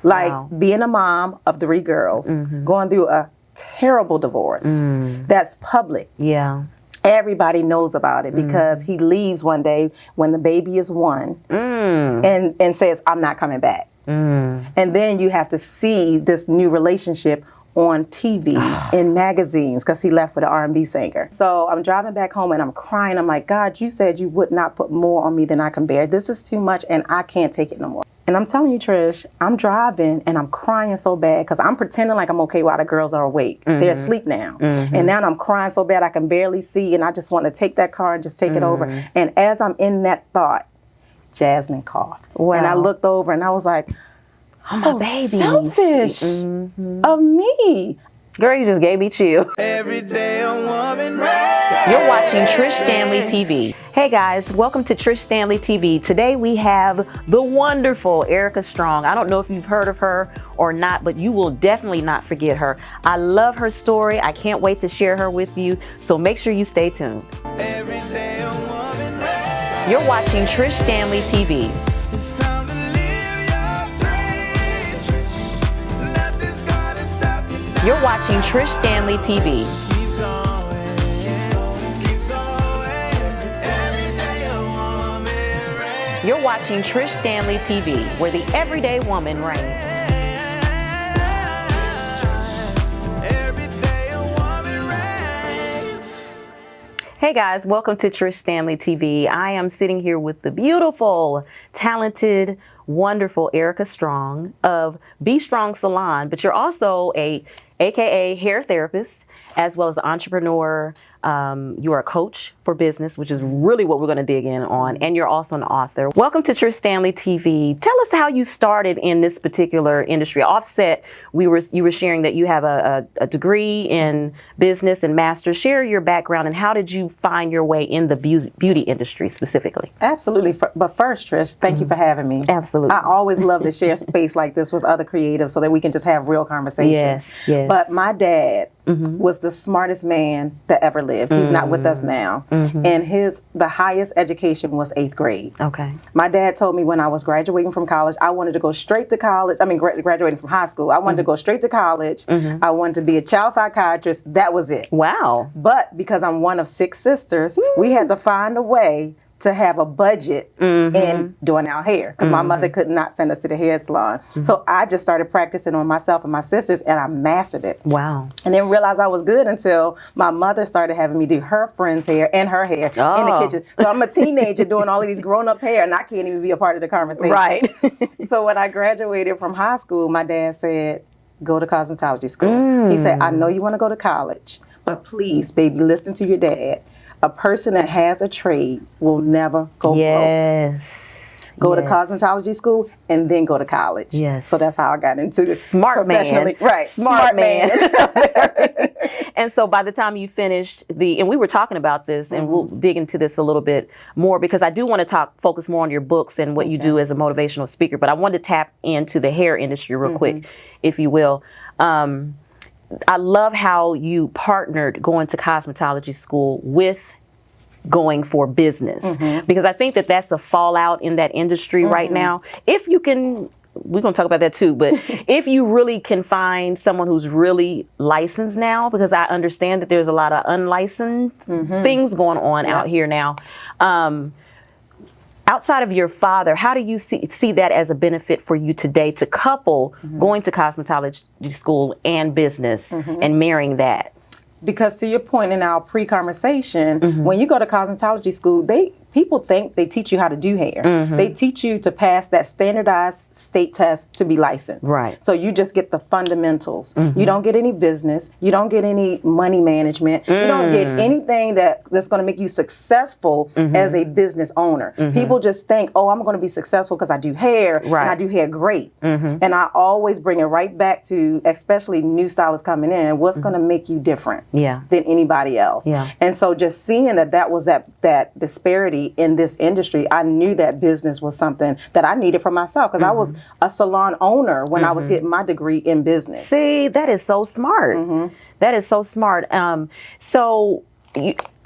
Like being a mom of 3 girls, going through a terrible divorce that's public. Yeah. Everybody knows about it because he leaves one day when the baby is 1 and says, I'm not coming back. And then you have to see this new relationship on TV, in magazines, because he left with an R&B singer. So I'm driving back home and I'm crying. I'm like, God, you said you would not put more on me than I can bear. This is too much and I can't take it no more. And I'm telling you, Trish, I'm driving and I'm crying so bad because I'm pretending like I'm okay while the girls are awake. They're asleep now. And now I'm crying so bad I can barely see, and I just want to take that car and just take it over. And as I'm in that thought, Jasmine coughed. Wow. And I looked over and I was like, oh, my baby. Selfish of me. Girl, you just gave me chills. Every day a woman rises. You're watching Trish Stanley TV. Hey guys, welcome to Trish Stanley TV. Today we have the wonderful Erica Strong. I don't know if you've heard of her or not, but you will definitely not forget her. I love her story. I can't wait to share her with you. So make sure you stay tuned. Every day a woman rises. You're watching Trish Stanley TV. It's time to live your dreams. Nothing's gonna stop you now. You're watching Trish Stanley TV. Keep going, keep going. Every day a woman rises. You're watching Trish Stanley TV, where the everyday woman reigns. Every day a woman rises. Hey guys, welcome to Trish Stanley TV. I am sitting here with the beautiful, talented, wonderful Erica Strong of Be Strong Salon, but you're also AKA hair therapist, as well as an entrepreneur. You are a coach for business, which is really what we're going to dig in on. And you're also an author. Welcome to Trish Stanley TV. Tell us how you started in this particular industry. Offset, you were sharing that you have a degree in business and master's. Share your background and how did you find your way in the beauty industry specifically? Absolutely. But first, Trish, thank you for having me. Absolutely. I always love to share space like this with other creatives so that we can just have real conversations. Yes, yes. But my dad was the smartest man that ever lived. He's not with us now. And the highest education was 8th grade. Okay. My dad told me when I was graduating from college, I wanted to go straight to college. I mean, graduating from high school. I wanted to go straight to college. I wanted to be a child psychiatrist. That was it. Wow. But because I'm one of 6 sisters, we had to find a way to have a budget in doing our hair because my mother could not send us to the hair salon. So I just started practicing on myself and my sisters and I mastered it. Wow. And then realized I was good until my mother started having me do her friend's hair and her hair in the kitchen. So I'm a teenager doing all of these grown-ups hair and I can't even be a part of the conversation. Right. So when I graduated from high school, my dad said, go to cosmetology school. He said, I know you want to go to college, but please, baby, listen to your dad. A person that has a trade will never go broke. Yes. Go to cosmetology school and then go to college. Yes. So that's how I got into it. Smart man. Right. Smart man. And so by the time you finished and we were talking about this and we'll dig into this a little bit more because I do want to focus more on your books and what you do as a motivational speaker, but I wanted to tap into the hair industry real quick, if you will. I love how you partnered going to cosmetology school with going for business because I think that that's a fallout in that industry right now. If you can, we're going to talk about that too, but if you really can find someone who's really licensed now, because I understand that there's a lot of unlicensed things going on out here now. Outside of your father, how do you see that as a benefit for you today to couple going to cosmetology school and business and marrying that? Because to your point in our pre-conversation, when you go to cosmetology school, people think they teach you how to do hair. They teach you to pass that standardized state test to be licensed. Right. So you just get the fundamentals. You don't get any business. You don't get any money management. You don't get anything that's going to make you successful as a business owner. People just think, oh, I'm going to be successful because I do hair and I do hair great. And I always bring it right back to, especially new stylists coming in, what's going to make you different than anybody else. And so just seeing that was that disparity in this industry, I knew that business was something that I needed for myself because I was a salon owner when I was getting my degree in business. See, that is so smart. That is so smart. So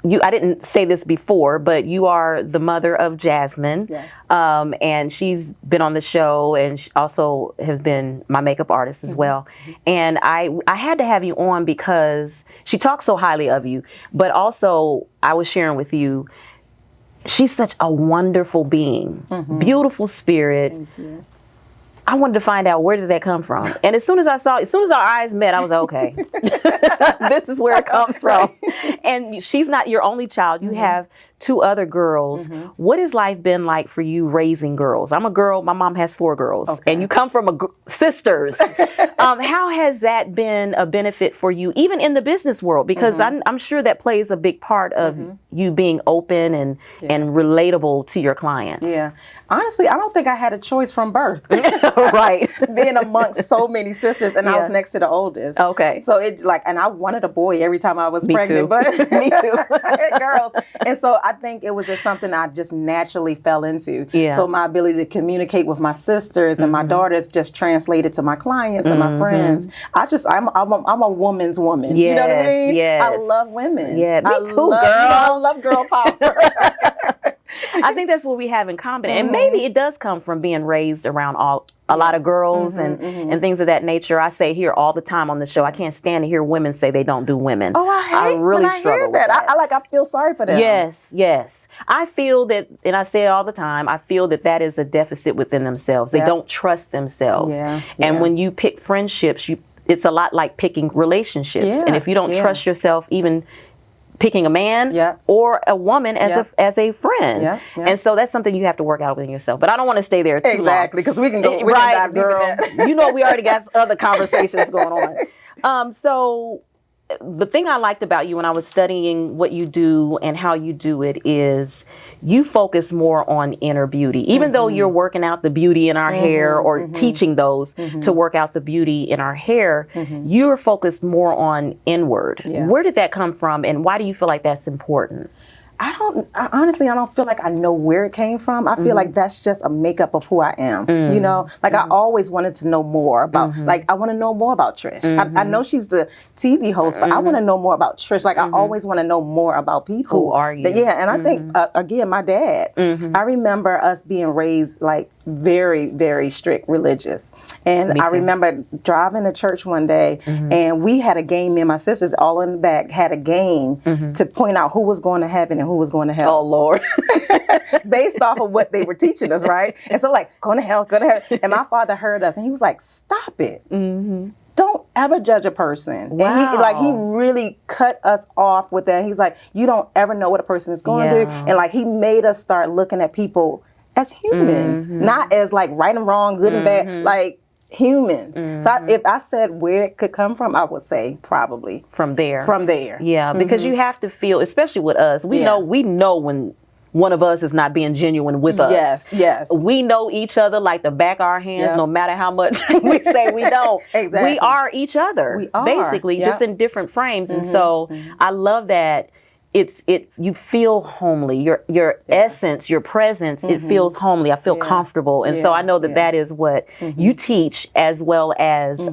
I didn't say this before, but you are the mother of Jasmine. Yes. And she's been on the show, and she also has been my makeup artist as well. And I had to have you on because she talks so highly of you, but also I was sharing with you, she's such a wonderful being, beautiful spirit. Thank you. I wanted to find out, where did that come from? And as soon as our eyes met, I was like, okay, this is where it comes from. And she's not your only child. You have 2 other girls. What has life been like for you raising girls? I'm a girl. My mom has 4 girls. Okay. And you come from sisters. How has that been a benefit for you, even in the business world? Because I'm sure that plays a big part of you being open and relatable to your clients. Yeah. Honestly, I don't think I had a choice from birth. Right. Being amongst so many sisters, and I was next to the oldest. Okay. So it's like, and I wanted a boy every time I was pregnant, too. but Me too. girls. And so I think it was just something I just naturally fell into. Yeah. So my ability to communicate with my sisters and my daughters just translated to my clients and my friends. I'm a woman's woman. You know what I mean? Yes. I love women. Yeah, me too, girl. I love girl power. I think that's what we have in common. And maybe it does come from being raised around a lot of girls and things of that nature. I say here all the time on the show, I can't stand to hear women say they don't do women. Oh, I hate really when I struggle hear with that. that. I feel sorry for them. Yes, yes. I feel that, and I say it all the time, I feel that is a deficit within themselves. They don't trust themselves. Yeah, And when you pick friendships, it's a lot like picking relationships. Yeah, And if you don't trust yourself, even picking a man or a woman as a friend. Yeah. And so that's something you have to work out within yourself. But I don't want to stay there too long. Exactly, because we can go Right, dive deep in girl. that. You know, we already got other conversations going on. So the thing I liked about you when I was studying what you do and how you do it is you focus more on inner beauty. Even though you're working out the beauty in our hair or teaching those to work out the beauty in our hair, you're focused more on inward. Yeah. Where did that come from, and why do you feel like that's important? Honestly, I don't feel like I know where it came from. I feel like that's just a makeup of who I am. You know, like I always wanted to know more about, like I want to know more about Trish. I know she's the TV host, but I want to know more about Trish. Like I always want to know more about people. Who are you? Yeah, and I think, again, my dad, I remember us being raised like very, very strict religious. And I remember driving to church one day and we had a game, me and my sisters all in the back had a game to point out who was going to heaven and who was going to hell. Oh, Lord. Based off of what they were teaching us, right? And so like, going to hell, go to hell. And my father heard us and he was like, stop it. Don't ever judge a person. Wow. And he really cut us off with that. He's like, you don't ever know what a person is going through. And like, he made us start looking at people as humans, not as like right and wrong, good and bad, like humans. So if I said where it could come from, I would say probably From there. Yeah, because you have to feel, especially with us, we know when one of us is not being genuine with us. Yes. We know each other like the back of our hands, no matter how much we say we don't. Exactly. We are each other. We are. Basically, just in different frames. And so I love that you feel homely. Your essence, your presence, it feels homely. I feel comfortable. And so I know that is what you teach as well as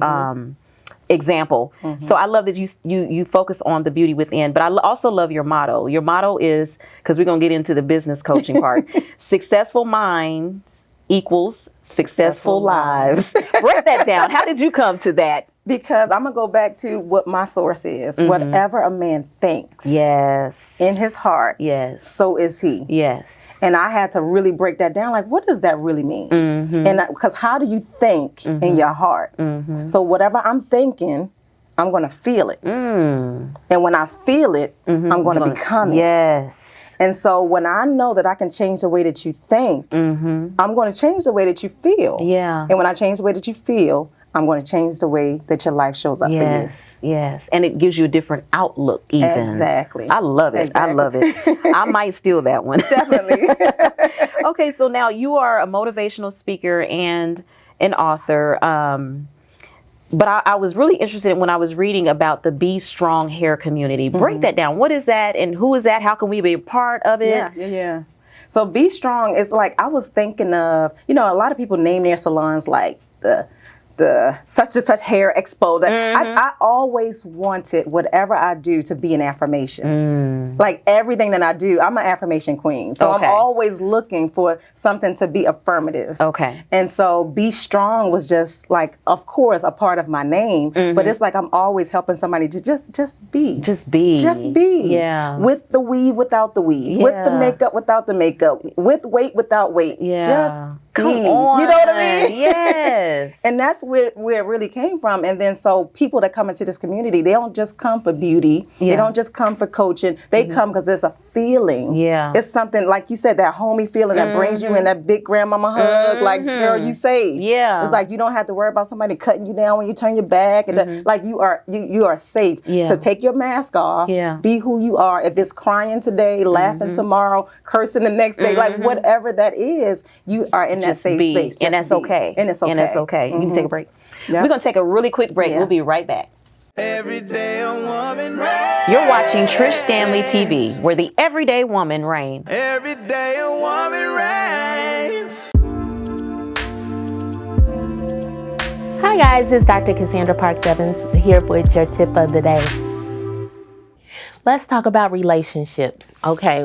example. So I love that you focus on the beauty within, but I also love your motto. Your motto is, because we're going to get into the business coaching part, successful minds equals successful lives. Break that down. How did you come to that? Because I'm going to go back to what my source is. Whatever a man thinks in his heart, so is he. Yes. And I had to really break that down. Like, what does that really mean? And because how do you think in your heart? So whatever I'm thinking, I'm going to feel it. And when I feel it, I'm going to become it. Yes. And so when I know that I can change the way that you think, I'm going to change the way that you feel. Yeah. And when I change the way that you feel, I'm going to change the way that your life shows up for you. Yes. And it gives you a different outlook even. Exactly. I love it. Exactly. I love it. I might steal that one. Definitely. Okay, so now you are a motivational speaker and an author. But I was really interested when I was reading about the Be Strong hair community. Break that down. What is that and who is that? How can we be a part of it? Yeah. So Be Strong is like, I was thinking of, a lot of people name their salons like the the such and such hair expo. I always wanted whatever I do to be an affirmation. Like everything that I do, I'm an affirmation queen. So I'm always looking for something to be affirmative. Okay. And so Be Strong was just like, of course, a part of my name, but it's like I'm always helping somebody to just be. Just be. Just be. Yeah. With the weave, without the weave. With the makeup, without the makeup. With weight, without weight. Yeah. Just be. Come on. You know what I mean? Yes. And that's where it really came from. And then so people that come into this community, they don't just come for beauty. Yeah. They don't just come for coaching. They come because there's a feeling. Yeah. It's something, like you said, that homey feeling that brings you in, that big grandmama hug. Like, girl, you saved. Yeah. It's like you don't have to worry about somebody cutting you down when you turn your back. And like you are safe. Yeah. So take your mask off. Yeah. Be who you are. If it's crying today, laughing tomorrow, cursing the next day, like whatever that is, you are in that safe space. And that's okay. And it's okay. And it's okay. You can take a break. Yeah. We're going to take a really quick break. Yeah. We'll be right back. Every day a woman reigns. You're watching Trish Stanley TV, where the everyday woman reigns. Every day a woman reigns. Hi guys, it's Dr. Cassandra Parks Evans here with your tip of the day. Let's talk about relationships. Okay,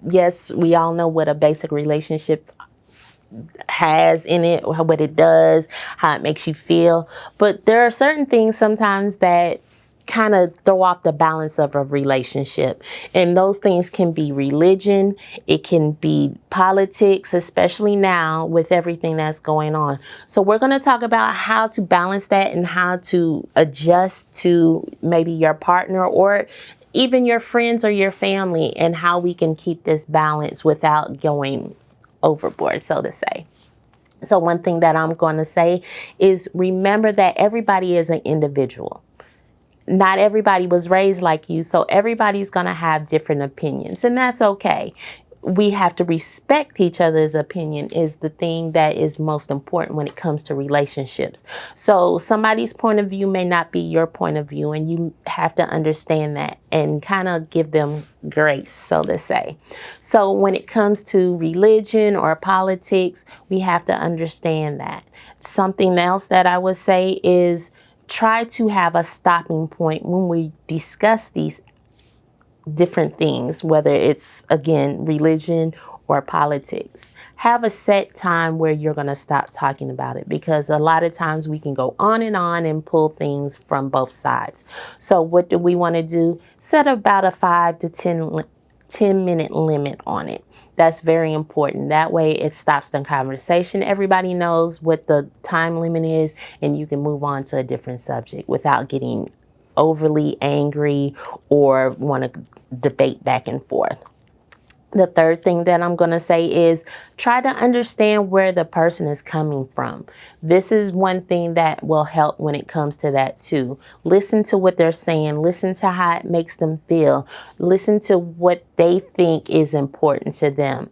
yes, we all know what a basic relationship has in it, what it does, how it makes you feel. But there are certain things sometimes that kind of throw off the balance of a relationship. And those things can be religion, it can be politics, especially now with everything that's going on. So we're going to talk about how to balance that and how to adjust to maybe your partner or even your friends or your family, and how we can keep this balance without going overboard, so to say. So one thing that I'm going to say is remember that everybody is an individual. Not everybody was raised like you, so everybody's going to have different opinions, and that's okay. We have to respect each other's opinion is the thing that is most important when it comes to relationships. So somebody's point of view may not be your point of view, and you have to understand that and kind of give them grace, so to say. So when it comes to religion or politics, we have to understand that. Something else that I would say is try to have a stopping point when we discuss these different things, whether it's, again, religion or politics. Have a set time where you're going to stop talking about it, because a lot of times we can go on and pull things from both sides. So what do we want to do? Set about a 5 to 10 minute limit on it. That's very important. That way it stops the conversation. Everybody knows what the time limit is, and you can move on to a different subject without getting overly angry or want to debate back and forth. The third thing that I'm going to say is try to understand where the person is coming from. This is one thing that will help when it comes to that too. Listen to what they're saying. Listen to how it makes them feel. Listen to what they think is important to them.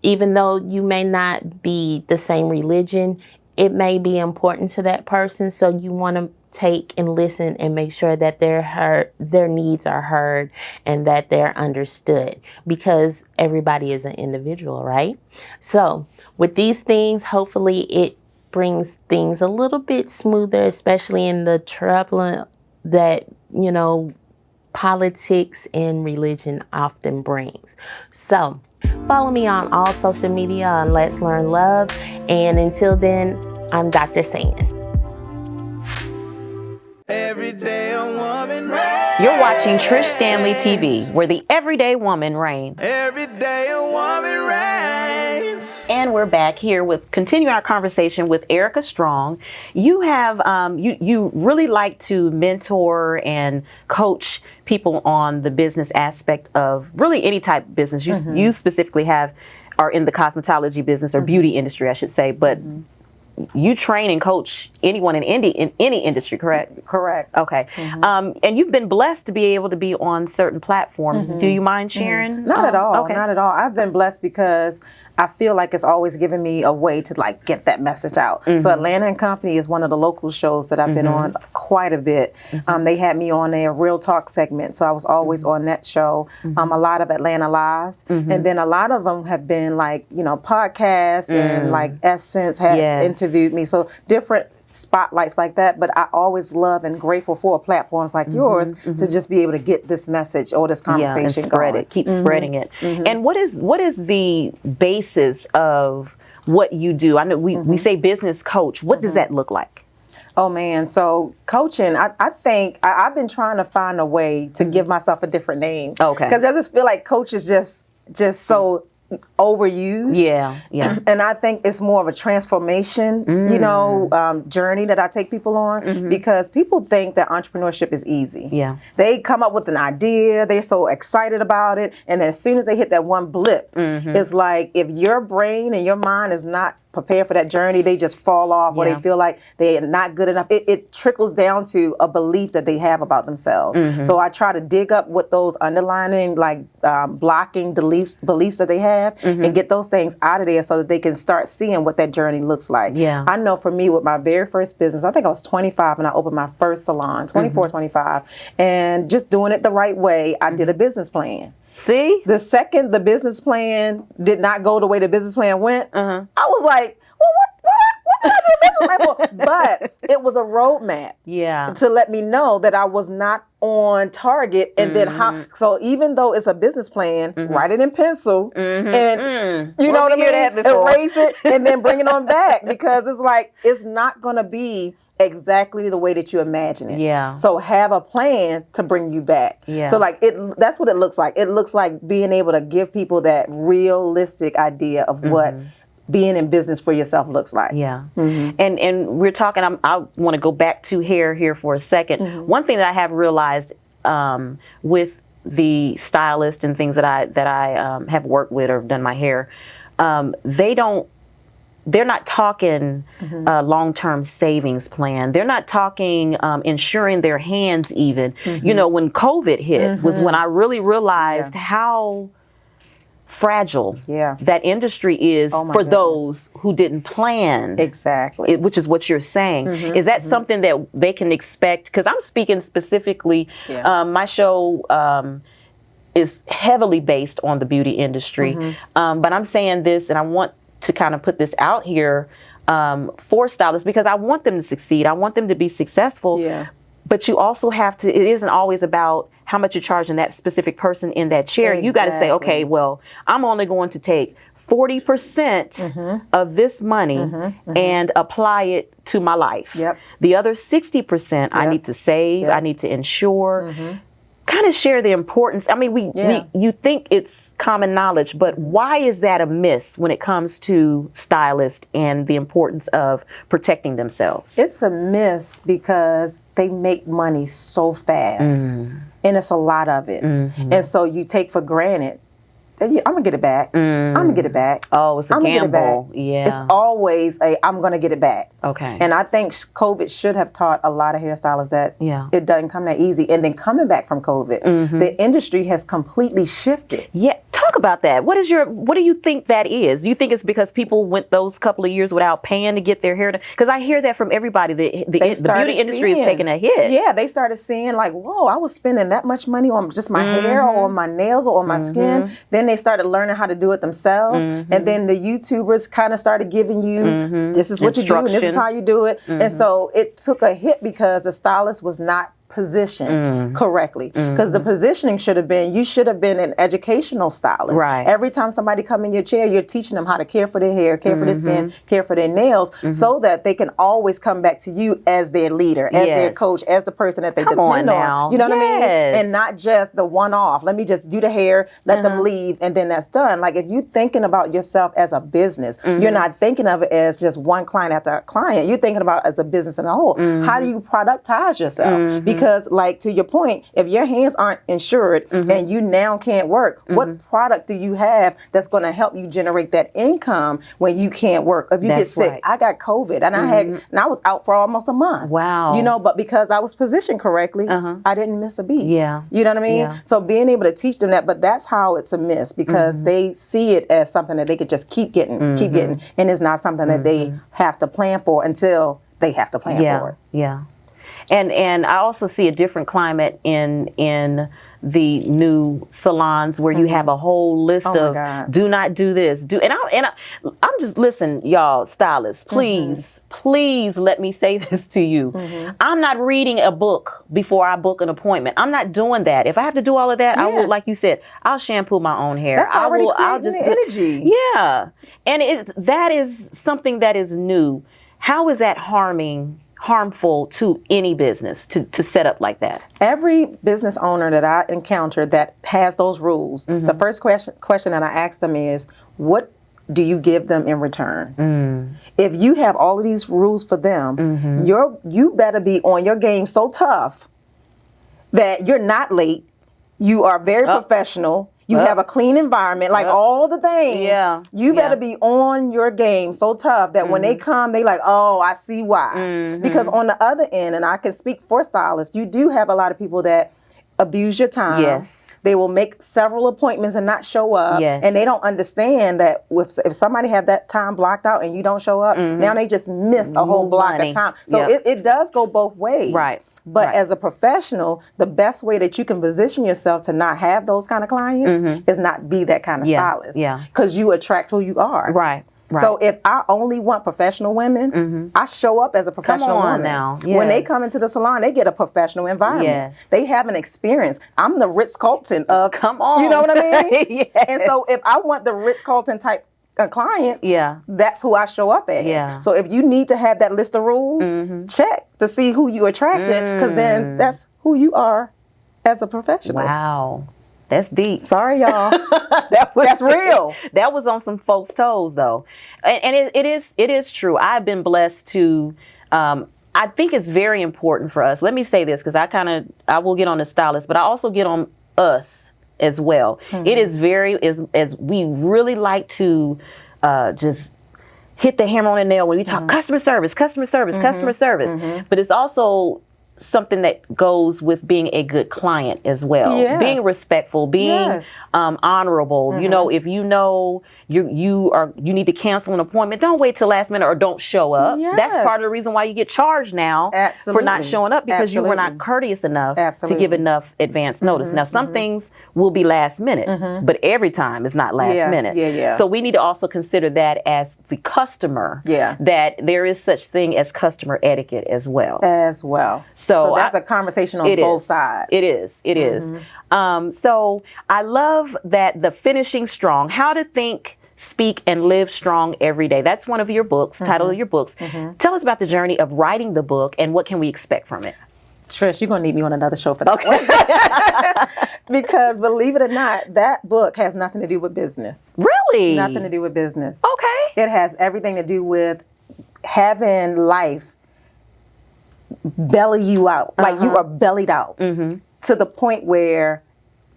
Even though you may not be the same religion, it may be important to that person. So you want to take and listen and make sure that their needs are heard and that they're understood, because everybody is an individual, right? So with these things, hopefully it brings things a little bit smoother, especially in the trouble that, politics and religion often brings. So follow me on all social media on Let's Learn Love. And until then, I'm Dr. Sand. Every day a woman reigns. You're watching Trish Stanley TV, where the everyday woman reigns. Every day a woman reigns. And we're back here with continuing our conversation with Erica Strong. You have you really like to mentor and coach people on the business aspect of really any type of business. You specifically are in the cosmetology business or beauty industry, I should say, but you train and coach anyone in any industry, correct? Correct. Okay. And you've been blessed to be able to be on certain platforms. Do you mind sharing? Not at all. Okay. Not at all. I've been blessed because I feel like it's always given me a way to get that message out. So Atlanta and Company is one of the local shows that I've been on quite a bit. They had me on a Real Talk segment, so I was always on that show. A lot of Atlanta Lives, and then a lot of them have been podcasts and Essence had interviewed me. So different spotlights like that, but I always love and grateful for platforms like yours to just be able to get this message or this conversation and spread going. it, keep spreading it. And what is the basis of what you do? I know we say business coach. What does that look like? Oh man, so coaching, I think I've been trying to find a way to give myself a different name. Okay. Because I just feel like coach is just so overused. Yeah. And I think it's more of a transformation, journey that I take people on, because people think that entrepreneurship is easy. Yeah. They come up with an idea, they're so excited about it, and then as soon as they hit that one blip, it's like if your brain and your mind is not prepared for that journey, they just fall off, or they feel like they're not good enough. It trickles down to a belief that they have about themselves. So I try to dig up what those underlining, blocking beliefs that they have, and get those things out of there so that they can start seeing what that journey looks like. Yeah. I know for me, with my very first business, I think I was 25 when I opened my first salon, 24, 25, and just doing it the right way, I did a business plan. See? The second the business plan did not go the way the business plan went, I was like, well, what did I do a business plan for? But it was a roadmap to let me know that I was not on target. And then so even though it's a business plan, write it in pencil and you know what I mean? Erase it and then bring it on back, because it's like, it's not going to be exactly the way that you imagine it. Yeah. So have a plan to bring you back. Yeah. So that's what it looks like. It looks like being able to give people that realistic idea of what being in business for yourself looks like. Yeah. And we're talking, I want to go back to hair here for a second. One thing that I have realized with the stylist and things that I have worked with or done my hair, they're not talking long-term savings plan. They're not talking insuring their hands even. You know, when COVID hit was when I really realized how fragile that industry is for those who didn't plan. Exactly. Which is what you're saying. Is that something that they can expect? Because I'm speaking specifically, my show is heavily based on the beauty industry. But I'm saying this, and I want to kind of put this out here for stylists, because I want them to succeed. I want them to be successful. Yeah. But you also have to, it isn't always about how much you're charging that specific person in that chair. You got to say, okay, well, I'm only going to take 40% of this money and apply it to my life. The other 60% I need to save, I need to insure. Kind of share the importance. I mean, you think it's common knowledge, but why is that a miss when it comes to stylists and the importance of protecting themselves? It's a miss because they make money so fast, and it's a lot of it. And so you take for granted, I'm gonna get it back. I'm gonna get it back. Oh, it's a gamble. Yeah. It's always I'm gonna get it back. Okay. And I think COVID should have taught a lot of hairstylists that it doesn't come that easy. And then coming back from COVID, the industry has completely shifted. Yeah. Talk about that. What do you think that is? Do you think it's because people went those couple of years without paying to get their hair done? Because I hear that from everybody. The beauty industry is taking a hit. Yeah, they started seeing like, whoa, I was spending that much money on just my hair or on my nails or on my skin. Then they started learning how to do it themselves. And then the YouTubers kind of started giving you, this is what you do and this is how you do it. And so it took a hit because the stylist was not positioned correctly, because the positioning should have been, you should have been an educational stylist. Right. Every time somebody come in your chair, you're teaching them how to care for their hair, care for their skin, care for their nails, so that they can always come back to you as their leader, as their coach, as the person that they depend on. You know what I mean? And not just the one-off. Let me just do the hair, let them leave, and then that's done. Like if you're thinking about yourself as a business, you're not thinking of it as just one client after a client. You're thinking about it as a business in a whole. How do you productize yourself? Because like to your point, if your hands aren't insured and you now can't work, what product do you have that's going to help you generate that income when you can't work? If you get sick, I got COVID and I was out for almost a month. Wow. You know, but because I was positioned correctly, I didn't miss a beat. Yeah. You know what I mean? Yeah. So being able to teach them that, but that's how it's a miss, because they see it as something that they could just keep getting, and it's not something that they have to plan for until they have to plan for it. Yeah. And I also see a different climate in the new salons where you have a whole list of God. do not do this, I'm just, listen, y'all, stylists, please let me say this to you. I'm not reading a book before I book an appointment. I'm not doing that. If I have to do all of that, I will, like you said, I'll shampoo my own hair. That's already creating the energy. Yeah. And that is something that is new. How is that harmful to any business to set up like that? Every business owner that I encounter that has those rules, the first question that I ask them is, what do you give them in return? If you have all of these rules for them, you better be on your game so tough that you're not late, you are very professional, you have a clean environment, like all the things. Yeah. You better be on your game so tough that when they come, they like, oh, I see why. Because on the other end, and I can speak for stylists, you do have a lot of people that abuse your time. Yes. They will make several appointments and not show up. Yes. And they don't understand that if somebody have that time blocked out and you don't show up, now they just missed a whole block of time. So it does go both ways. Right. But as a professional, the best way that you can position yourself to not have those kind of clients is not be that kind of stylist. Yeah. Because you attract who you are. Right. So if I only want professional women, I show up as a professional woman. Now. When they come into the salon, they get a professional environment. Yes. They have an experience. I'm the Ritz-Carlton of, Come on. you know what I mean? Yes. And so if I want the Ritz-Carlton type clients, that's who I show up as. Yeah. So if you need to have that list of rules, check to see who you attracted, because then that's who you are as a professional. Wow. That's deep. Sorry, y'all. That's real. That was on some folks' toes, though, and it is true. I've been blessed to. I think it's very important for us. Let me say this, because I will get on the stylist, but I also get on us as well. It is as we really like to just hit the hammer on the nail when we talk customer service, but it's also something that goes with being a good client as well. Yes. Being respectful, being honorable. You know, if you know you need to cancel an appointment, don't wait till last minute or don't show up. Yes. That's part of the reason why you get charged now for not showing up, because you were not courteous enough to give enough advance notice. Now, some things will be last minute, but every time is not last minute. So we need to also consider that as the customer, that there is such thing as customer etiquette as well. So that's a conversation on both sides. It is. So I love that the finishing strong, how to think, speak, and live strong every day. That's one of your books, title of your books. Tell us about the journey of writing the book and what can we expect from it? Trish, you're going to need me on another show for that one. Because believe it or not, that book has nothing to do with business. Really? Nothing to do with business. Okay. It has everything to do with having life belly you out, like you are bellied out to the point where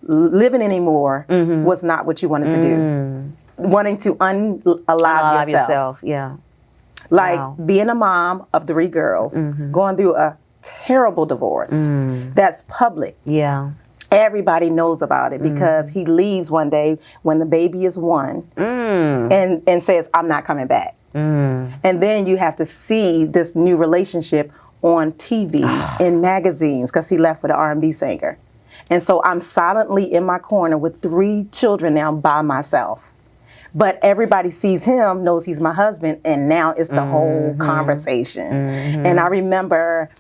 living anymore was not what you wanted to do. Wanting to unalive yourself. Like being a mom of 3 girls, going through a terrible divorce that's public. Everybody knows about it because he leaves one day when the baby is 1 and says, I'm not coming back. And then you have to see this new relationship on TV, in magazines, because he left with an R&B singer. And so I'm silently in my corner with 3 children now by myself. But everybody sees him, knows he's my husband, and now it's the whole conversation. And I remember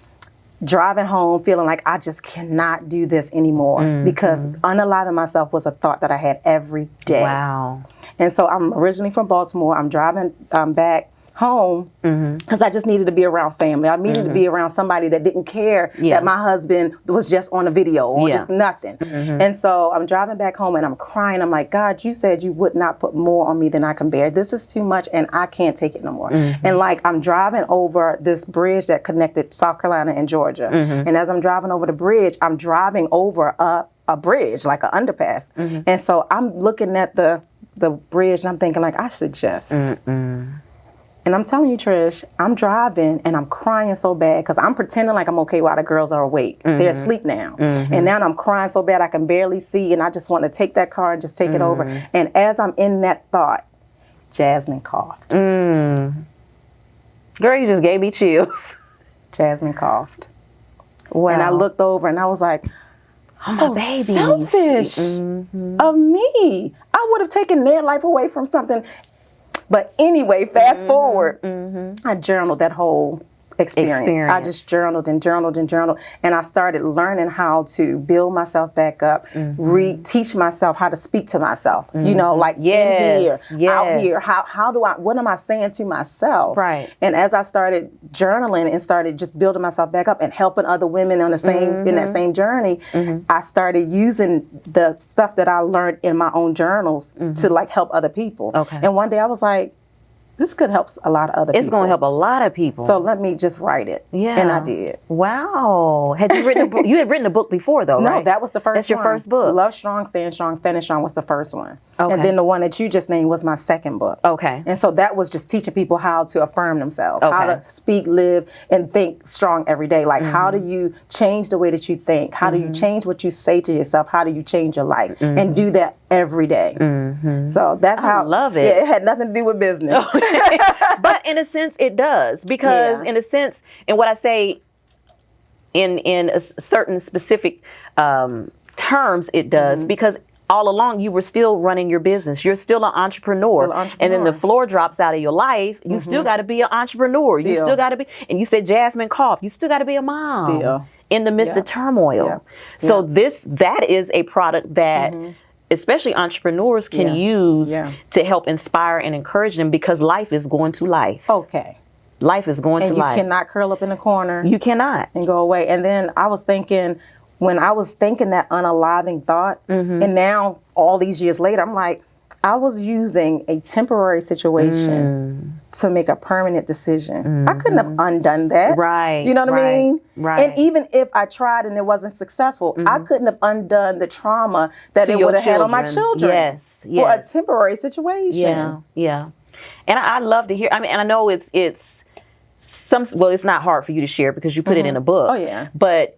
driving home feeling like I just cannot do this anymore because unaliving myself was a thought that I had every day. Wow. And so I'm originally from Baltimore. I'm driving back home because I just needed to be around family. I needed to be around somebody that didn't care that my husband was just on a video or just nothing. And so I'm driving back home and I'm crying. I'm like, God, you said you would not put more on me than I can bear. This is too much and I can't take it no more. And like I'm driving over this bridge that connected South Carolina and Georgia. And as I'm driving over the bridge, I'm driving over a bridge, like an underpass. And so I'm looking at the bridge and I'm thinking like, I should just... And I'm telling you, Trish, I'm driving and I'm crying so bad because I'm pretending like I'm okay while the girls are awake. They're asleep now. And now I'm crying so bad I can barely see and I just want to take that car and just take it over. And as I'm in that thought, Jasmine coughed. Girl, you just gave me chills. Jasmine coughed. Wow. And I looked over and I was like, Oh, my babies. Selfish of me. I would have taken their life away from something. But anyway, fast forward, I journaled that whole experience. I just journaled and journaled and journaled, and I started learning how to build myself back up, teach myself how to speak to myself. You know, like in here, out here. How do I? What am I saying to myself? Right. And as I started journaling and started just building myself back up and helping other women on the same in that same journey, I started using the stuff that I learned in my own journals to like help other people. Okay. And one day I was like, this could help a lot of other people. It's going to help a lot of people. So let me just write it. Yeah. And I did. Wow. Had you written a book? You had written a book before, though, right? No, that was the first one. That's your first book. Love Strong, Stand Strong, Finish Strong was the first one. Okay. And then the one that you just named was my second book. Okay. And so that was just teaching people how to affirm themselves, how to speak, live, and think strong every day. Like, how do you change the way that you think? How do you change what you say to yourself? How do you change your life? And do that every day. So that's how. I love it. Yeah, it had nothing to do with business. But in a sense, it does. Because in a sense, and what I say in a certain specific terms, it does. Because all along, you were still running your business. You're still an entrepreneur. And then the floor drops out of your life. You still got to be an entrepreneur. You still got to be, and you said Jasmine cough. You still got to be a mom in the midst of turmoil. So that is a product that especially entrepreneurs can use to help inspire and encourage them, because life is going to life. Okay. Life is going to life. And you cannot curl up in a corner. You cannot. And go away. And then I was thinking, when I was thinking that unaliving thought, and now all these years later, I'm like, I was using a temporary situation to make a permanent decision. I couldn't have undone that. Right. You know what I mean? Right. And even if I tried and it wasn't successful, I couldn't have undone the trauma that it would have had on my children. Yes. For a temporary situation. Yeah. Yeah. And I love to hear, I mean, and I know it's not hard for you to share because you put it in a book. Oh, yeah. But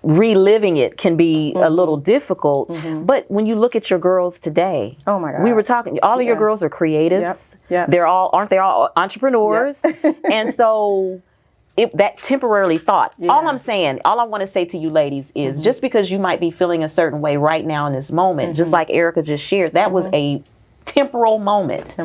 reliving it can be a little difficult. But when you look at your girls today, oh my God, we were talking, all of your girls are creatives. Yep. Aren't they all entrepreneurs? And so that temporarily thought, all I want to say to you ladies is just because you might be feeling a certain way right now in this moment, just like Erica just shared, that was a temporal moment.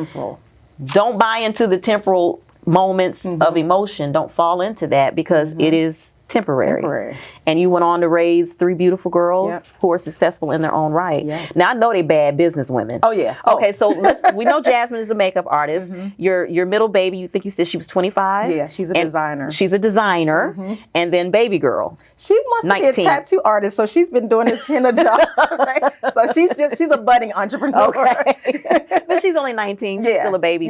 Don't buy into the temporal moments of emotion. Don't fall into that, because it is temporary. And you went on to raise 3 beautiful girls who are successful in their own right. Now, I know they bad business women. Oh, yeah. Okay, so we know Jasmine is a makeup artist. Your middle baby, you said she was 25? Yeah, she's a designer. She's a designer. And then baby girl. She wants to be a tattoo artist, so she's been doing this henna job. Right? So she's a budding entrepreneur. Okay. But she's only 19. She's still a baby.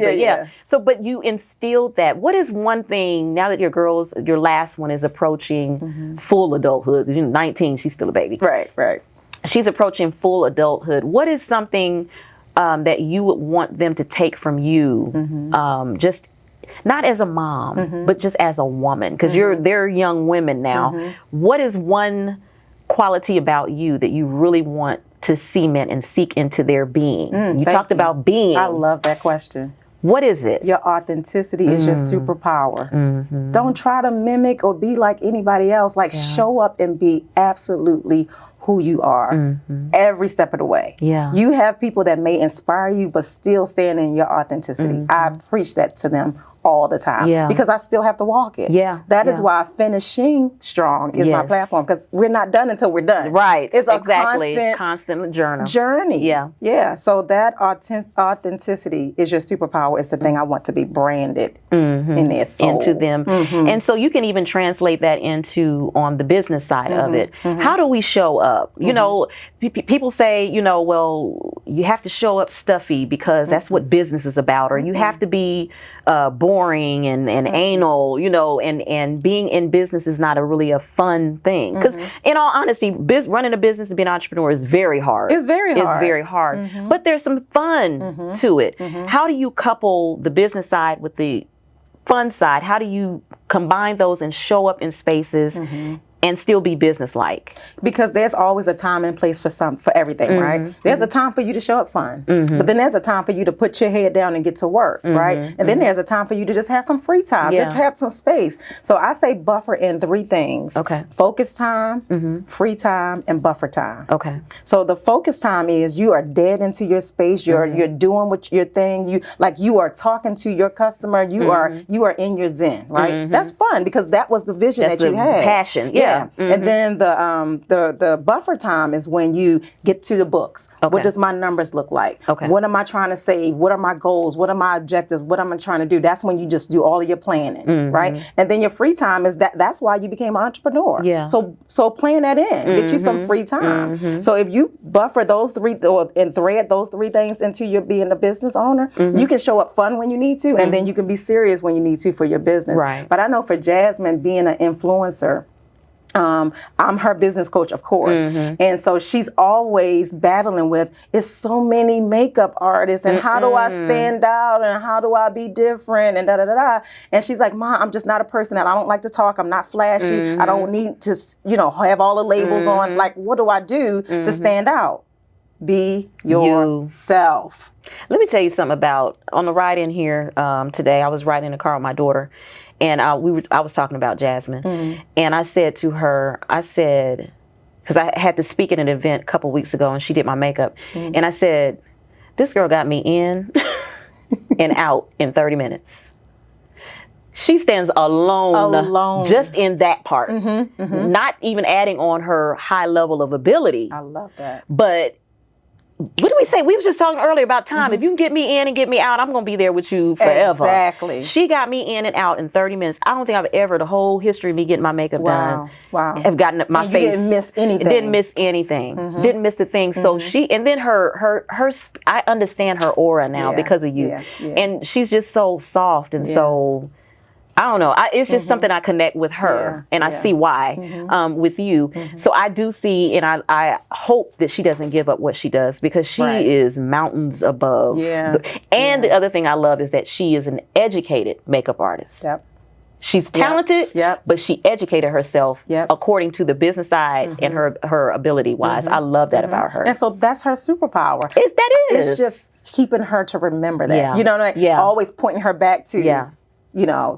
So, but you instilled that. What is one thing, now that your last one is approaching full adulthood, because 19, she's still a baby. Right. She's approaching full adulthood. What is something that you would want them to take from you, just not as a mom, but just as a woman? Because they're young women now. What is one quality about you that you really want to cement and seek into their being? You talked about being. I love that question. What is it? Your authenticity is your superpower. Don't try to mimic or be like anybody else. Like, show up and be absolutely who you are every step of the way. You have people that may inspire you, but still stand in your authenticity. I preach that to them all the time because I still have to walk it. That is why Finishing Strong is my platform, because we're not done until we're done. Right. It's a constant journey. So that authenticity is your superpower. It's the thing I want to be branded in their soul. Into them. And so you can even translate that into on the business side of it. How do we show up? You know, people say, well, you have to show up stuffy because that's what business is about, or you have to be boring and anal, and being in business is not really a fun thing. Because in all honesty, running a business and being an entrepreneur is very hard. It's very hard. But there's some fun to it. How do you couple the business side with the fun side? How do you combine those and show up in spaces and still be businesslike? Because there's always a time and place for everything, right? There's a time for you to show up fun, but then there's a time for you to put your head down and get to work, right? And then there's a time for you to just have some free time, just have some space. So I say buffer in 3 things. Okay. Focus time, free time, and buffer time. Okay. So the focus time is you are dead into your space. You're doing what your thing. You are talking to your customer. You are in your zen, right? That's fun because that was the vision that you had. Passion. Yeah. And then the buffer time is when you get to the books. Okay. What does my numbers look like? Okay. What am I trying to save? What are my goals? What are my objectives? What am I trying to do? That's when you just do all of your planning, right? And then your free time is that's why you became an entrepreneur. Yeah. So plan that in. Get you some free time. So if you buffer those 3 and thread those 3 things into your being a business owner, you can show up fun when you need to, and then you can be serious when you need to for your business. Right. But I know for Jasmine being an influencer, I'm her business coach, of course. And so she's always battling with, it's so many makeup artists and how do I stand out and how do I be different and da-da-da-da. And she's like, Mom, I'm just not a person that I don't like to talk. I'm not flashy. I don't need to, have all the labels on. Like, what do I do to stand out? Be yourself. Let me tell you something about, on the ride in here today, I was riding in the car with my daughter. And I was talking about Jasmine, and I said to her, because I had to speak at an event a couple weeks ago, and she did my makeup, and I said, this girl got me in and out in 30 minutes. She stands alone just in that part, not even adding on her high level of ability. I love that. But what did we say? We were just talking earlier about time. If you can get me in and get me out, I'm going to be there with you forever. Exactly. She got me in and out in 30 minutes. I don't think I've ever, the whole history of me getting my makeup done, have gotten my and face. You didn't miss anything. Didn't miss anything. Didn't miss a thing. So and then her, I understand her aura now because of you. And she's just so soft and so, I don't know. It's just something I connect with her, and I see why with you. So I do see, and I hope that she doesn't give up what she does, because she is mountains above. And the other thing I love is that she is an educated makeup artist. She's talented, but she educated herself according to the business side and her ability wise. I love that about her. And so that's her superpower. It's just keeping her to remember that. You know what I mean? Always pointing her back to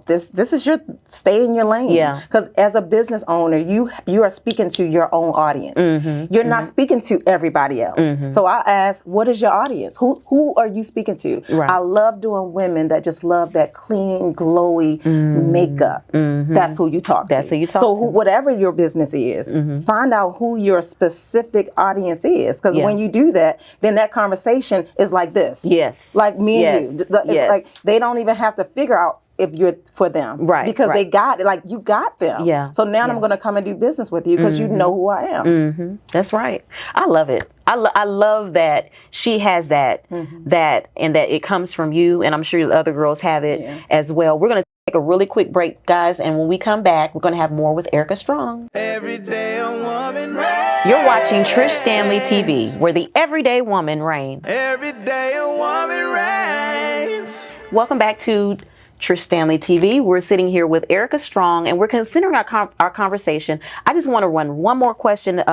this is your, stay in your lane. Because as a business owner, you are speaking to your own audience. You're not speaking to everybody else. So I ask, what is your audience? Who are you speaking to? I love doing women that just love that clean, glowy makeup. That's who you talk to. That's who you talk to. to. Whatever your business is, find out who your specific audience is. Because when you do that, then that conversation is like this. Like me and you. Like they don't even have to figure out if you're for them, because they got it, like you got them. So now I'm going to come and do business with you because you know who I am. That's right. I love it. I love that she has that, and that it comes from you, and I'm sure the other girls have it as well. We're going to take a really quick break, guys, and when we come back, we're going to have more with Erica Strong. Every day a woman reigns. You're watching Trish Stanley TV, where the everyday woman reigns. Every day a woman reigns. Welcome back to Trish Stanley TV. We're sitting here with Erica Strong, and we're considering our conversation. I just want to run one more question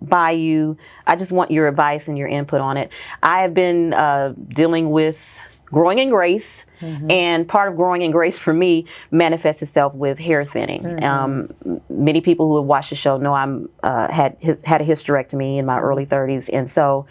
by you. I just want your advice and your input on it. I have been dealing with growing in grace, and part of growing in grace for me manifests itself with hair thinning. Many people who have watched the show know I'm had a hysterectomy in my early 30s, and so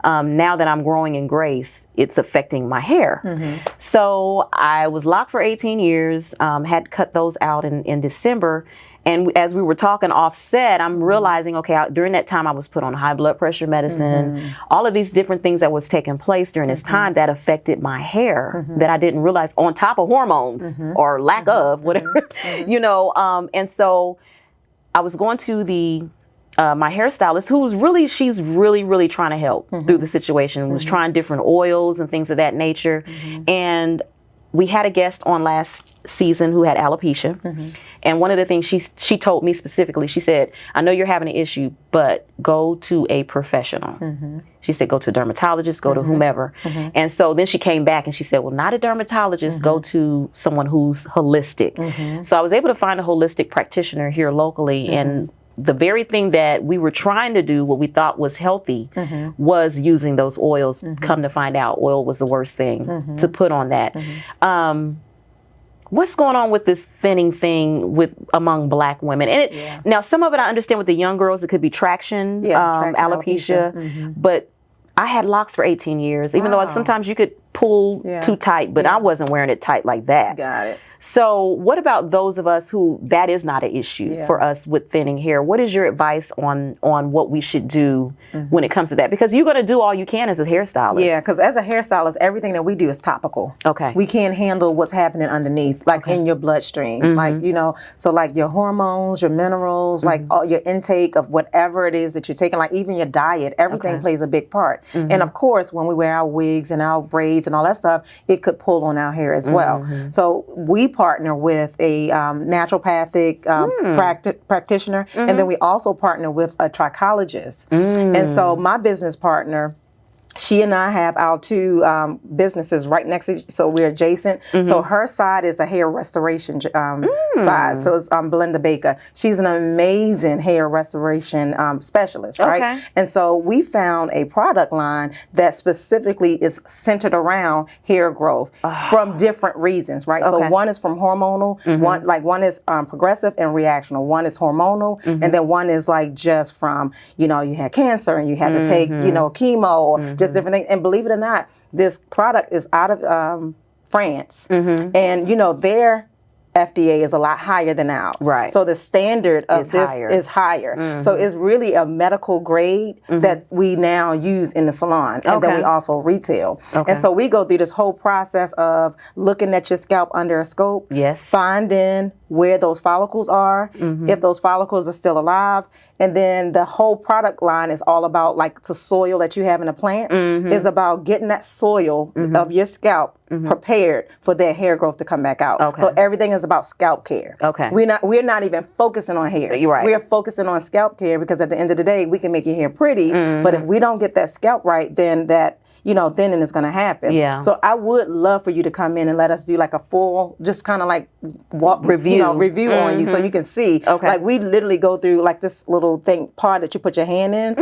now that I'm growing in grace, it's affecting my hair. So I was locked for 18 years, had cut those out in December. And as we were talking offset, I'm realizing, okay, during that time I was put on high blood pressure medicine, all of these different things that was taking place during this time that affected my hair that I didn't realize, on top of hormones or lack of, whatever, and so I was going to my hairstylist, she's really trying to help through the situation, was trying different oils and things of that nature. And we had a guest on last season who had alopecia. And one of the things she told me specifically, she said, I know you're having an issue, but go to a professional. She said, go to a dermatologist, go to whomever. And so then she came back and she said, well, not a dermatologist, go to someone who's holistic. So I was able to find a holistic practitioner here locally. And the very thing that we were trying to do, what we thought was healthy, was using those oils. Come to find out, oil was the worst thing to put on that. What's going on with this thinning thing among Black women? And now some of it I understand with the young girls, it could be traction, alopecia, but I had locks for 18 years, even though sometimes you could pull too tight, but I wasn't wearing it tight like that. Got it. So what about those of us who that is not an issue for us with thinning hair? What is your advice on what we should do when it comes to that? Because you're going to do all you can as a hairstylist. Yeah, because as a hairstylist, everything that we do is topical. Okay. We can't handle what's happening underneath, like in your bloodstream. Like, you know, so like your hormones, your minerals, like all your intake of whatever it is that you're taking, like even your diet, everything plays a big part. And of course, when we wear our wigs and our braids and all that stuff, it could pull on our hair as well. So we partner with a naturopathic practitioner, and then we also partner with a trichologist. And so my business partner, she and I have our two businesses right next to each, so we're adjacent. So her side is a hair restoration side. So it's Belinda Baker. She's an amazing hair restoration specialist, right? And so we found a product line that specifically is centered around hair growth from different reasons, right? So one is from hormonal, one is progressive and reactional. One is hormonal, and then one is like just from, you know, you had cancer and you had to take, you know, chemo or just different things. And believe it or not, this product is out of France, and you know their FDA is a lot higher than ours. Right. So the standard of this is higher. So it's really a medical grade that we now use in the salon, and then we also retail. And so we go through this whole process of looking at your scalp under a scope, finding where those follicles are, if those follicles are still alive, and then the whole product line is all about like the soil that you have in a plant is about getting that soil of your scalp prepared for their hair growth to come back out. So everything is about scalp care. We're not even focusing on hair. We're focusing on scalp care because at the end of the day, we can make your hair pretty, but if we don't get that scalp right, then that, you know, thinning is going to happen. So I would love for you to come in and let us do like a full, just kind of like review on you so you can see. Like we literally go through like this little part that you put your hand in,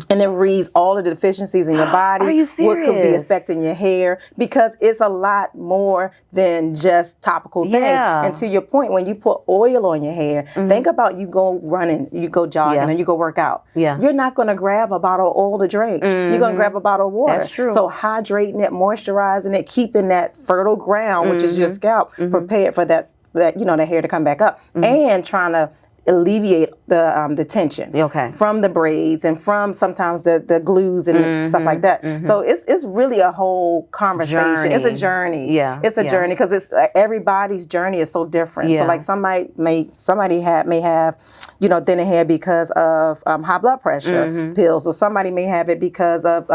and it reads all of the deficiencies in your body. Are you serious? What could be affecting your hair, because it's a lot more than just topical things. And to your point, when you put oil on your hair, think about you go running, you go jogging, and you go work out. You're not going to grab a bottle of oil to drink. You're going to grab a bottle of water. That's true. So hydrating it, moisturizing it, keeping that fertile ground, which is your scalp, prepared for that you know, the hair to come back up, and trying to alleviate the tension from the braids and from sometimes the glues and stuff like that. So it's really a whole conversation. It's a journey. It's a journey because it's everybody's journey is so different. So like somebody may have, you know, thinner hair because of high blood pressure pills, or somebody may have it because of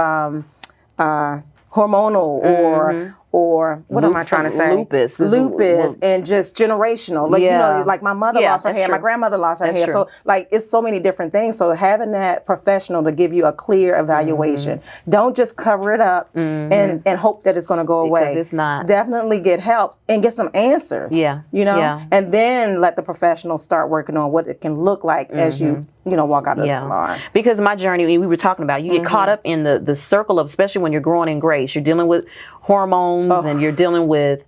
hormonal or what am I trying to say? Lupus and just generational. Like, you know, like my mother lost her hair, my grandmother lost her hair. So like it's so many different things. So having that professional to give you a clear evaluation. Don't just cover it up and hope that it's going to go away. Because it's not. Definitely get help and get some answers. You know, and then let the professional start working on what it can look like as you know, walk out of the salon. Because my journey, we were talking about, you get caught up in the circle of, especially when you're growing in grace, you're dealing with hormones and you're dealing with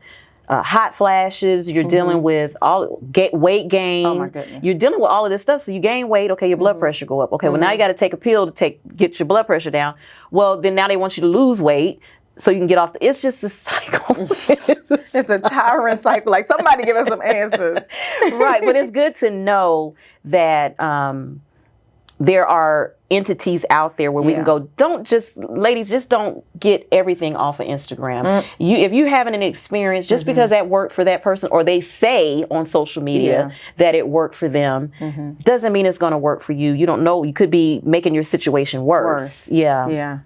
hot flashes, you're dealing with all weight gain. Oh my goodness. You're dealing with all of this stuff. So you gain weight, okay, your blood pressure go up. Okay, well now you got to take a pill to get your blood pressure down. Well, then now they want you to lose weight so you can get off it's just a cycle. It's a tiring cycle. Like somebody give us some answers. Right, but it's good to know that there are entities out there where we can go, ladies, just don't get everything off of Instagram. If you having an experience, just because that worked for that person, or they say on social media that it worked for them, doesn't mean it's going to work for you. You don't know. You could be making your situation worse. Yeah.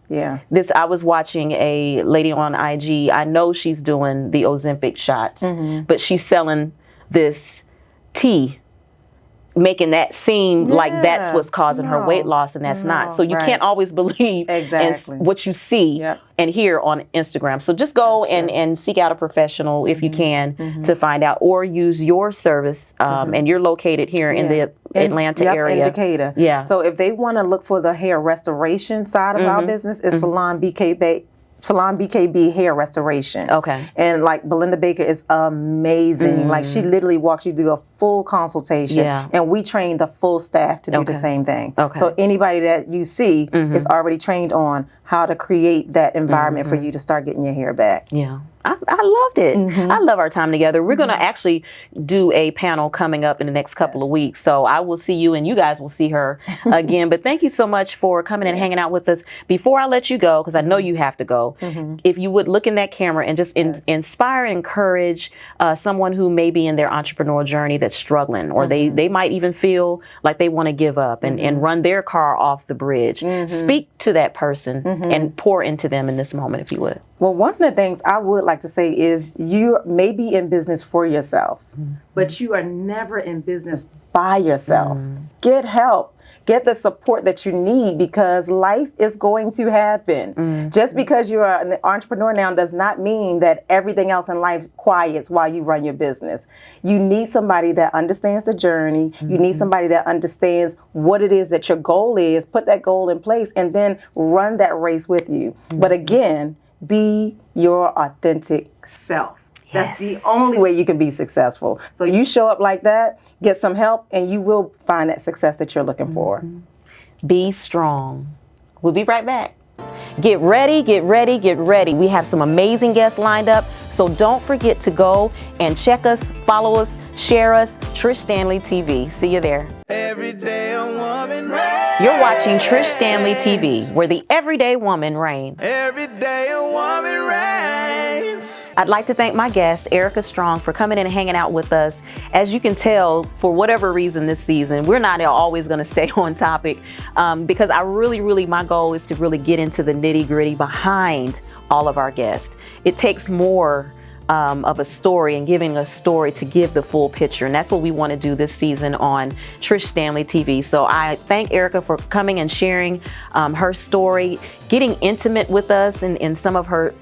I was watching a lady on IG. I know she's doing the Ozempic shots, but she's selling this tea, making that seem like that's what's causing her weight loss, and that's not. So you can't always believe in what you see and hear on Instagram. So just go and seek out a professional if you can to find out, or use your service. And you're located here in the Atlanta area. In Decatur. So if they want to look for the hair restoration side of our business, it's Salon BKB Hair Restoration. And like Belinda Baker is amazing. Like she literally walks you through a full consultation, and we train the full staff to do the same thing. So anybody that you see is already trained on how to create that environment for you to start getting your hair back. I loved it. I love our time together. We're going to actually do a panel coming up in the next couple of weeks. So I will see you, and you guys will see her again. But thank you so much for coming and hanging out with us. Before I let you go, because I know you have to go, if you would look in that camera and just inspire and encourage someone who may be in their entrepreneurial journey that's struggling, or they might even feel like they want to give up and run their car off the bridge. Speak to that person and pour into them in this moment, if you would. Well, one of the things I would like to say is you may be in business for yourself, but you are never in business by yourself. Get help. Get the support that you need, because life is going to happen. Just because you are an entrepreneur now does not mean that everything else in life quiets while you run your business. You need somebody that understands the journey. You need somebody that understands what it is that your goal is, put that goal in place, and then run that race with you. But again, be your authentic self. That's the only way you can be successful. So you show up like that, get some help, and you will find that success that you're looking for. Be strong. We'll be right back. Get ready, get ready, get ready. We have some amazing guests lined up, so don't forget to go and check us, follow us, share us, Trish Stanley TV. See you there. Every day a woman reigns. You're watching Trish Stanley TV, where the everyday woman reigns. Every day a woman reigns. I'd like to thank my guest, Erica Strong, for coming in and hanging out with us. As you can tell, for whatever reason this season, we're not always going to stay on topic, because I really, my goal is to really get into the nitty-gritty behind all of our guests. It takes more of a story and giving a story to give the full picture. And that's what we want to do this season on Trish Stanley TV. So I thank Erica for coming and sharing her story, getting intimate with us in some of her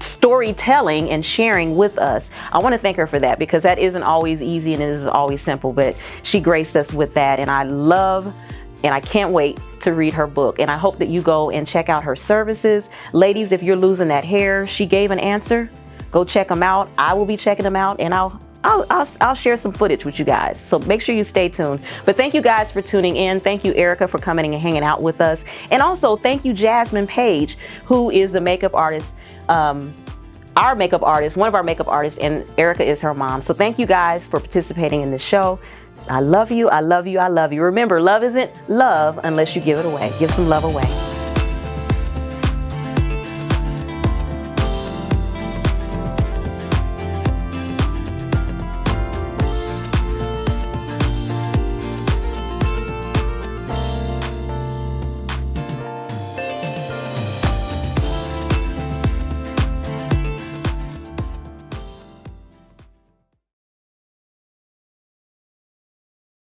storytelling and sharing with us. I want to thank her for that, because that isn't always easy and it isn't always simple, but she graced us with that. And I love, and I can't wait to read her book. And I hope that you go and check out her services. Ladies, if you're losing that hair, she gave an answer. Go check them out. I will be checking them out, and I'll share some footage with you guys. So make sure you stay tuned. But thank you guys for tuning in. Thank you, Erica, for coming and hanging out with us. And also thank you, Jasmine Page, who is the makeup artist, our makeup artist, one of our makeup artists, and Erica is her mom. So thank you guys for participating in the show. I love you. I love you. I love you. Remember, love isn't love unless you give it away. Give some love away.